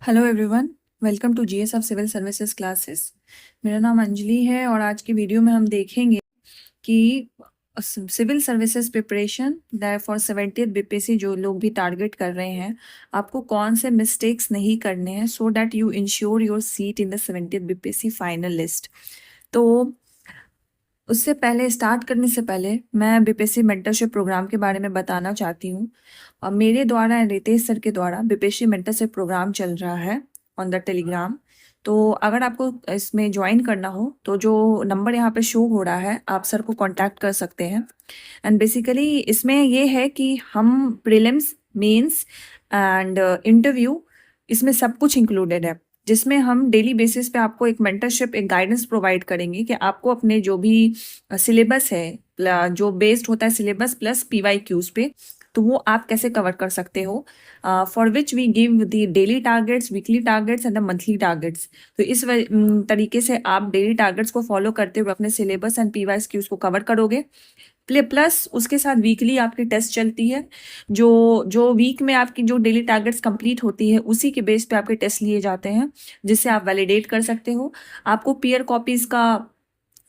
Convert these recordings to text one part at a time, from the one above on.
Hello everyone, welcome to GS of civil services classes. मेरा नाम अंजलि है और आज की वीडियो में हम देखेंगे कि civil services preparation that for 70th BPSC जो लोग भी टारगेट कर रहे हैं, आपको कौन से मिस्टेक्स नहीं करने हैं so that you ensure your seat in the 70th BPSC final list. तो उससे पहले स्टार्ट करने से पहले मैं बीपीएससी मेंटरशिप प्रोग्राम के बारे में बताना चाहती हूँ। और मेरे द्वारा रितेश सर के द्वारा बीपीएससी मेंटरशिप प्रोग्राम चल रहा है ऑन द टेलीग्राम। तो अगर आपको इसमें ज्वाइन करना हो तो जो नंबर यहाँ पे शो हो रहा है आप सर को कांटेक्ट कर सकते हैं। एंड बेसिकली इसमें ये है कि हम प्रीलिम्स, मेंस एंड इंटरव्यू, इसमें सब कुछ इंक्लूडेड है, जिसमें हम डेली बेसिस पे आपको एक मेंटरशिप, एक गाइडेंस प्रोवाइड करेंगे कि आपको अपने जो भी सिलेबस है, जो बेस्ड होता है सिलेबस प्लस पीवाईक्यूज पे, तो वो आप कैसे कवर कर सकते हो, for which we give the daily targets, weekly targets and the monthly targets. तो इस तरीके से आप डेली टारगेट्स को फॉलो करते हुए अपने सिलेबस एंड पीवाईक्यूज को कवर करोगे। प्लस उसके साथ वीकली आपकी टेस्ट चलती है। जो जो वीक में आपकी जो डेली टारगेट्स कंप्लीट होती है उसी के बेस पे आपके टेस्ट लिए जाते हैं, जिससे आप वैलिडेट कर सकते हो। आपको पीयर कॉपीज का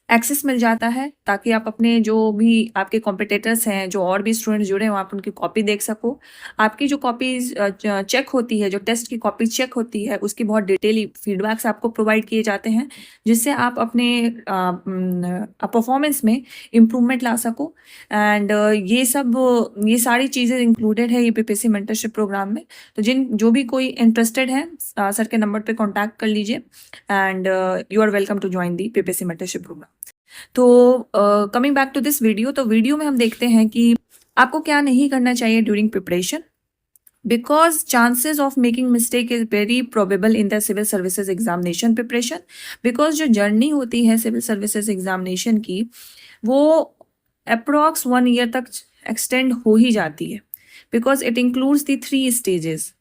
एक्सेस मिल जाता है ताकि आप अपने जो भी आपके कॉम्पिटिटर्स हैं, जो और भी स्टूडेंट्स जुड़े हैं, आप उनकी कॉपी देख सको। आपकी जो कॉपीज चेक होती है, जो टेस्ट की कॉपी चेक होती है, उसकी बहुत डिटेली फीडबैक्स आपको प्रोवाइड किए जाते हैं, जिससे आप अपने परफॉर्मेंस में इम्प्रूवमेंट ला सको। एंड ये सारी चीज़ें इंक्लूडेड है ये बीपीएससी मेंटरशिप प्रोग्राम में। तो जो भी कोई इंटरेस्टेड है, सर के नंबर पे कांटेक्ट कर लीजिए and you are welcome to join the BPSC mentorship program. तो coming back to this video, तो वीडियो में हम देखते हैं कि आपको क्या नहीं करना चाहिए during preparation, because chances of making mistake is very probable in the civil services examination preparation. Because जो जर्नी होती है सिविल सर्विसेज एग्जामिनेशन की, वो अप्रॉक्स 1 ईयर तक एक्सटेंड हो ही जाती है, because it includes the 3 stages.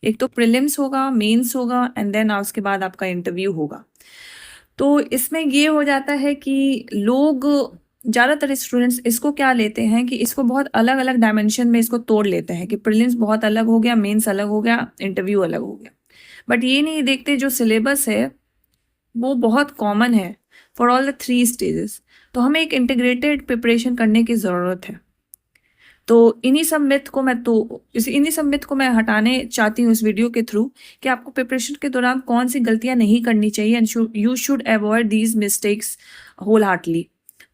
एक तो प्रिलिम्स होगा, मेंस होगा एंड देन उसके बाद आपका इंटरव्यू होगा। तो इसमें ये हो जाता है कि लोग, ज़्यादातर स्टूडेंट्स इसको क्या लेते हैं कि इसको बहुत अलग अलग डायमेंशन में इसको तोड़ लेते हैं कि प्रीलिम्स बहुत अलग हो गया, मेंस अलग हो गया, इंटरव्यू अलग हो गया। बट ये नहीं देखते जो सिलेबस है वो बहुत कॉमन है फॉर ऑल द 3 स्टेजेस। तो हमें एक इंटीग्रेटेड प्रिपरेशन करने की ज़रूरत है। तो इन्हीं सब मिथ को मैं हटाने चाहती हूँ इस वीडियो के थ्रू, कि आपको प्रिपरेशन के दौरान कौन सी गलतियां नहीं करनी चाहिए and you should avoid these mistakes wholeheartedly.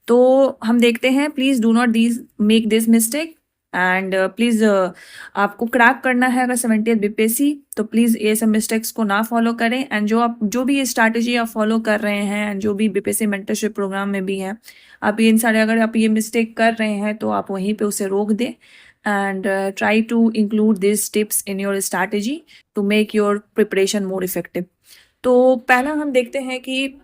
तो हम देखते हैं, please do not make this mistake and please, आपको क्रैक करना है अगर 70th बीपीएससी, तो प्लीज़ ये सब मिस्टेक्स को ना फॉलो करें। एंड जो भी ये स्ट्रैटेजी आप फॉलो कर रहे हैं एंड जो भी बीपीएससी मेंटरशिप प्रोग्राम में भी है, आप इन सारे, अगर आप ये मिस्टेक कर रहे हैं तो आप वहीं पे उसे रोक दें and try to include this tips in your strategy to make your preparation more effective. तो पहला हम देखते हैं कि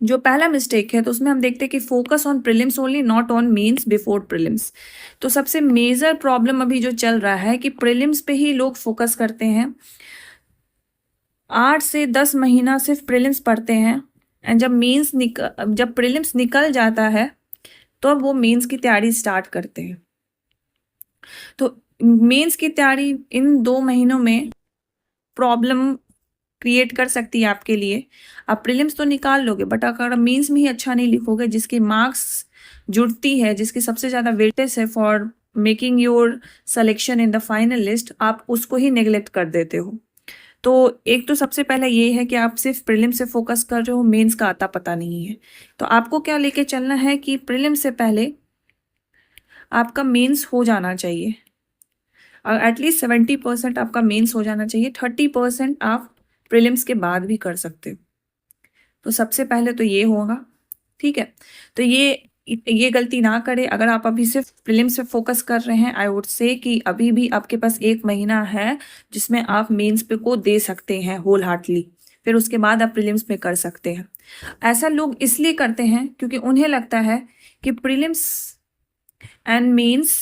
जो पहला मिस्टेक है, तो उसमें हम देखते हैं कि focus on prelims only, not on mains before prelims. तो सबसे मेजर प्रॉब्लम अभी जो चल रहा है कि प्रीलिम्स पे ही लोग फोकस करते हैं, 8 से 10 महीना सिर्फ प्रीलिम्स पढ़ते हैं एंड जब प्रीलिम्स निकल जाता है तो अब वो मेंस की तैयारी स्टार्ट करते हैं। तो मेंस की तैयारी इन 2 महीनों में प्रॉब्लम क्रिएट कर सकती है आपके लिए। आप प्रीलिम्स तो निकाल लोगे, बट अगर मेंस में ही अच्छा नहीं लिखोगे, जिसकी मार्क्स जुड़ती है, जिसकी सबसे ज़्यादा वेटेज है for making your selection in the final list, आप उसको ही नेग्लेक्ट कर देते हो। तो एक तो सबसे पहले ये है कि आप सिर्फ प्रीलिम से फोकस कर रहे हो, मेंस का आता पता नहीं है। तो आपको क्या लेके चलना है कि प्रीलिम से पहले आपका मेंस हो जाना चाहिए, एटलीस्ट 70% आपका मेंस हो जाना चाहिए, 30% आप प्रीलिम्स के बाद भी कर सकते हो। तो सबसे पहले तो ये होगा, ठीक है। तो ये गलती ना करें। अगर आप अभी सिर्फ प्रीलिम्स पे फोकस कर रहे हैं, आई वुड से कि अभी भी आपके पास 1 महीना है जिसमें आप मेंस पे को दे सकते हैं होल हार्टली, फिर उसके बाद आप प्रीलिम्स पे कर सकते हैं। ऐसा लोग इसलिए करते हैं क्योंकि उन्हें लगता है कि prelims and mains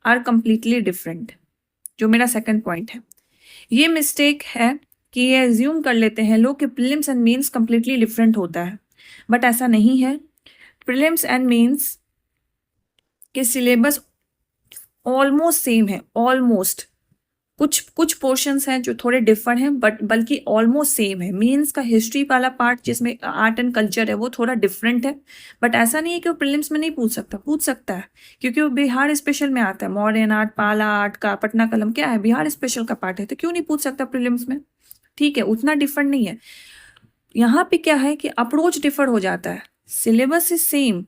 are completely different, जो मेरा सेकंड पॉइंट है। ये मिस्टेक है कि ये एज्यूम कर लेते हैं लोग कि prelims and mains completely different होता है, बट ऐसा नहीं है। प्रीलिम्स एंड मेंस के सिलेबस ऑलमोस्ट सेम है, ऑलमोस्ट कुछ पोर्शंस हैं जो थोड़े डिफर हैं बट बल्कि ऑलमोस्ट सेम है। मेंस का हिस्ट्री वाला पार्ट जिसमें आर्ट एंड कल्चर है वो थोड़ा डिफरेंट है, बट ऐसा नहीं है कि वो प्रीलिम्स में नहीं पूछ सकता है, क्योंकि वो बिहार स्पेशल में आता है। मॉडर्न आर्ट, पाला आर्ट का पटना कलम क्या है, बिहार स्पेशल का पार्ट है, तो क्यों नहीं पूछ सकता प्रीलिम्स में। ठीक है, उतना डिफरेंट नहीं है। यहाँ पे क्या है कि अप्रोच डिफर हो जाता है, सिलेबस इज सेम।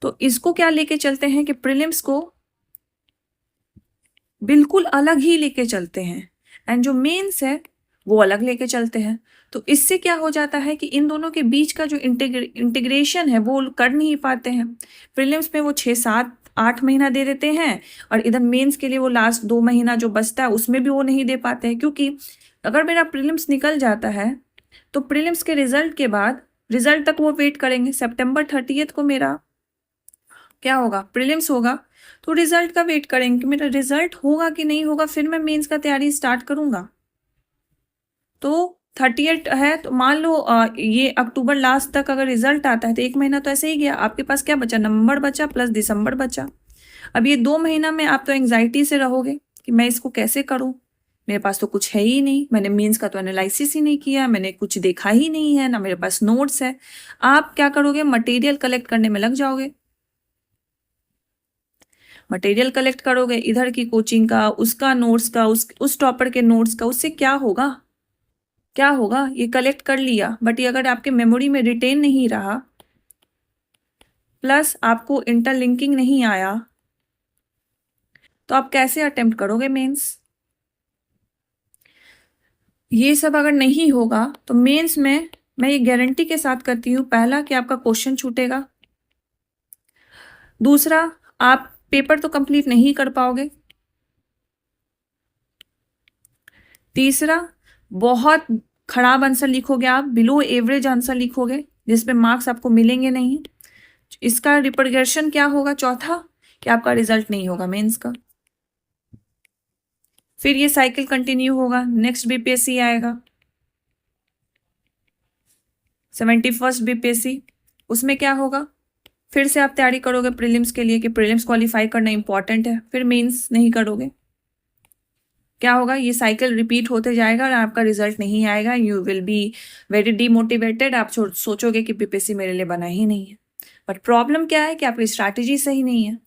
तो इसको क्या लेके चलते हैं कि प्रीलिम्स को बिल्कुल अलग ही लेके चलते हैं, एंड जो मेंस है वो अलग लेके चलते हैं। तो इससे क्या हो जाता है कि इन दोनों के बीच का जो इंटीग्रेशन है वो कर नहीं पाते हैं। प्रीलिम्स में वो 6, 7, 8 महीना दे देते हैं, और इधर मेंस के लिए वो लास्ट 2 महीना जो बचता है उसमें भी वो नहीं दे पाते हैं। क्योंकि अगर मेरा प्रीलिम्स निकल जाता है तो प्रीलिम्स के रिजल्ट के बाद रिजल्ट तक वो वेट करेंगे। सितंबर 30 को मेरा क्या होगा, प्रीलिम्स होगा, तो रिजल्ट का वेट करेंगे कि मेरा रिजल्ट होगा कि नहीं होगा, फिर मैं मेंस का तैयारी स्टार्ट करूंगा। तो 38 है तो मान लो ये अक्टूबर लास्ट तक अगर रिजल्ट आता है तो 1 महीना तो ऐसे ही गया। आपके पास क्या बचा, नवंबर बचा प्लस दिसंबर बचा। अब ये 2 महीना में आप तो एंग्जाइटी से रहोगे कि मैं इसको कैसे करूं, मेरे पास तो कुछ है ही नहीं, मैंने मेंस का तो एनालिसिस ही नहीं किया, मैंने कुछ देखा ही नहीं है, ना मेरे पास नोट्स है। आप क्या करोगे, मटेरियल कलेक्ट करने में लग जाओगे। मटेरियल कलेक्ट करोगे, इधर की कोचिंग का, उसका नोट्स का, उस टॉपर के नोट्स का, उससे क्या होगा, क्या होगा, ये कलेक्ट कर लिया बट ये अगर आपके मेमोरी में रिटेन नहीं रहा, प्लस आपको इंटरलिंकिंग नहीं आया, तो आप कैसे अटेम्प्ट करोगे मेंस। ये सब अगर नहीं होगा तो मेंस में मैं ये गारंटी के साथ करती हूँ, पहला कि आपका क्वेश्चन छूटेगा, दूसरा आप पेपर तो कंप्लीट नहीं कर पाओगे, तीसरा बहुत खराब आंसर लिखोगे, आप बिलो एवरेज आंसर लिखोगे जिसपे मार्क्स आपको मिलेंगे नहीं। इसका रिपरकशन क्या होगा, चौथा कि आपका रिजल्ट नहीं होगा मेंस का। फिर ये साइकिल कंटिन्यू होगा, नेक्स्ट बीपीएससी आएगा 71st बीपीएससी, उसमें क्या होगा, फिर से आप तैयारी करोगे प्रीलिम्स के लिए कि प्रीलिम्स क्वालिफाई करना इंपॉर्टेंट है, फिर मेंस नहीं करोगे, क्या होगा, ये साइकिल रिपीट होते जाएगा और आपका रिजल्ट नहीं आएगा। You will be very demotivated, आप सोचोगे कि बीपीएससी मेरे लिए बना ही नहीं है। बट प्रॉब्लम क्या है कि आपकी स्ट्रैटेजी सही नहीं है।